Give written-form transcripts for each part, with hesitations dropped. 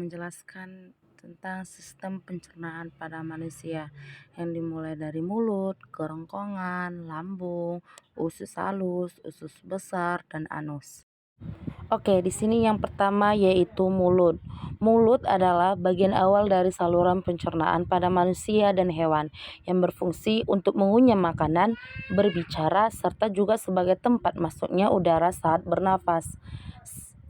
menjelaskan tentang sistem pencernaan pada manusia yang dimulai dari mulut, kerongkongan, lambung, usus halus, usus besar, dan anus. Oke, di sini yang pertama yaitu mulut. Mulut adalah bagian awal dari saluran pencernaan pada manusia dan hewan yang berfungsi untuk mengunyah makanan, berbicara, serta juga sebagai tempat masuknya udara saat bernafas.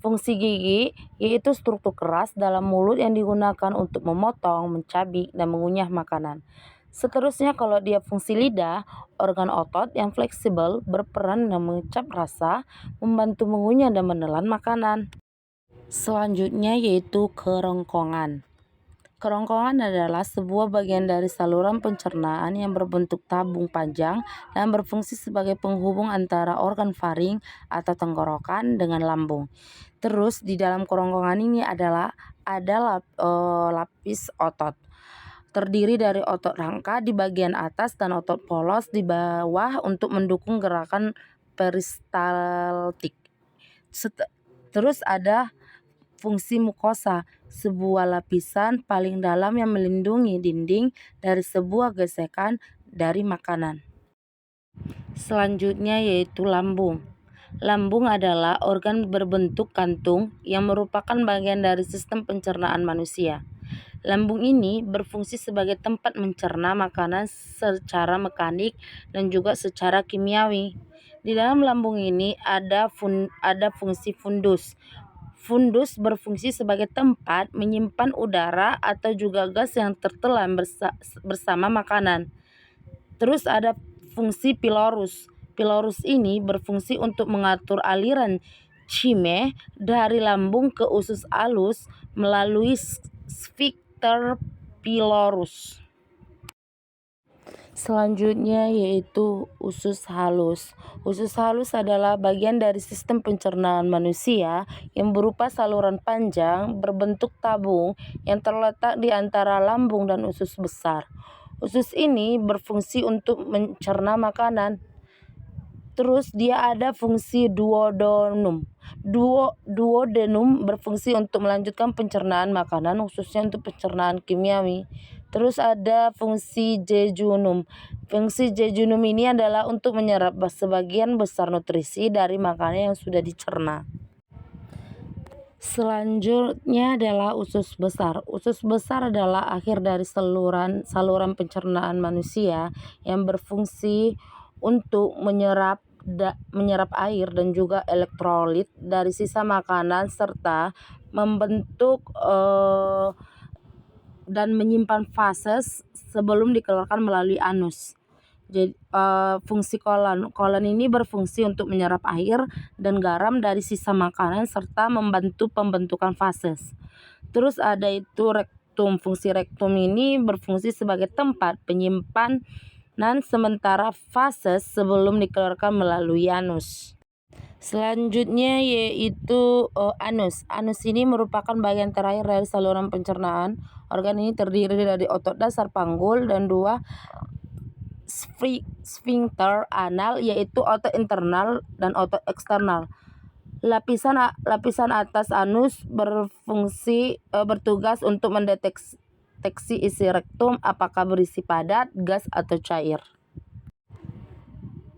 Fungsi gigi yaitu struktur keras dalam mulut yang digunakan untuk memotong, mencabik, dan mengunyah makanan. Seterusnya kalau dia fungsi lidah, organ otot yang fleksibel berperan dalam mengecap rasa, membantu mengunyah dan menelan makanan. Selanjutnya yaitu kerongkongan. Kerongkongan adalah sebuah bagian dari saluran pencernaan yang berbentuk tabung panjang dan berfungsi sebagai penghubung antara organ faring atau tenggorokan dengan lambung. Terus di dalam kerongkongan ini ada lapis otot. Terdiri dari otot rangka di bagian atas dan otot polos di bawah untuk mendukung gerakan peristaltik. Terus ada fungsi mukosa, sebuah lapisan paling dalam yang melindungi dinding dari sebuah gesekan dari makanan. Selanjutnya yaitu lambung. Lambung adalah organ berbentuk kantung yang merupakan bagian dari sistem pencernaan manusia. Lambung ini berfungsi sebagai tempat mencerna makanan secara mekanik dan juga secara kimiawi. Di dalam lambung ini ada fungsi fundus. Fundus berfungsi sebagai tempat menyimpan udara atau juga gas yang tertelan bersama makanan. Terus ada fungsi pilorus. Pilorus ini berfungsi untuk mengatur aliran cimeh dari lambung ke usus halus melalui sphincter pilorus. Selanjutnya yaitu usus halus. Usus halus adalah bagian dari sistem pencernaan manusia yang berupa saluran panjang berbentuk tabung yang terletak di antara lambung dan usus besar. Usus ini berfungsi untuk mencerna makanan. Terus dia ada fungsi duodenum. Duodenum berfungsi untuk melanjutkan pencernaan makanan, khususnya untuk pencernaan kimiawi. Terus ada fungsi jejunum. Fungsi jejunum ini adalah untuk menyerap sebagian besar nutrisi dari makanan yang sudah dicerna. Selanjutnya adalah usus besar. Usus besar adalah akhir dari saluran pencernaan manusia yang berfungsi untuk menyerap air dan juga elektrolit dari sisa makanan serta membentuk dan menyimpan fases sebelum dikeluarkan melalui anus. Jadi fungsi kolon ini berfungsi untuk menyerap air dan garam dari sisa makanan serta membantu pembentukan fases. Terus ada itu rektum. Fungsi rektum ini berfungsi sebagai tempat penyimpanan sementara fases sebelum dikeluarkan melalui anus. Selanjutnya yaitu anus. Anus ini merupakan bagian terakhir dari saluran pencernaan. Organ ini terdiri dari otot dasar panggul dan dua sphincter anal, yaitu otot internal dan otot eksternal. Lapisan atas anus bertugas untuk mendeteksi isi rektum apakah berisi padat, gas, atau cair.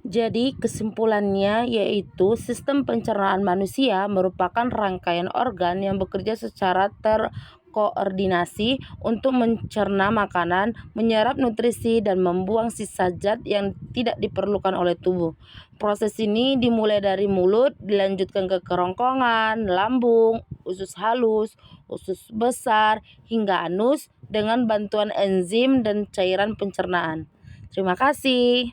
Jadi kesimpulannya yaitu sistem pencernaan manusia merupakan rangkaian organ yang bekerja secara terkoordinasi untuk mencerna makanan, menyerap nutrisi, dan membuang sisa zat yang tidak diperlukan oleh tubuh. Proses ini dimulai dari mulut, dilanjutkan ke kerongkongan, lambung, usus halus, usus besar, hingga anus dengan bantuan enzim dan cairan pencernaan. Terima kasih.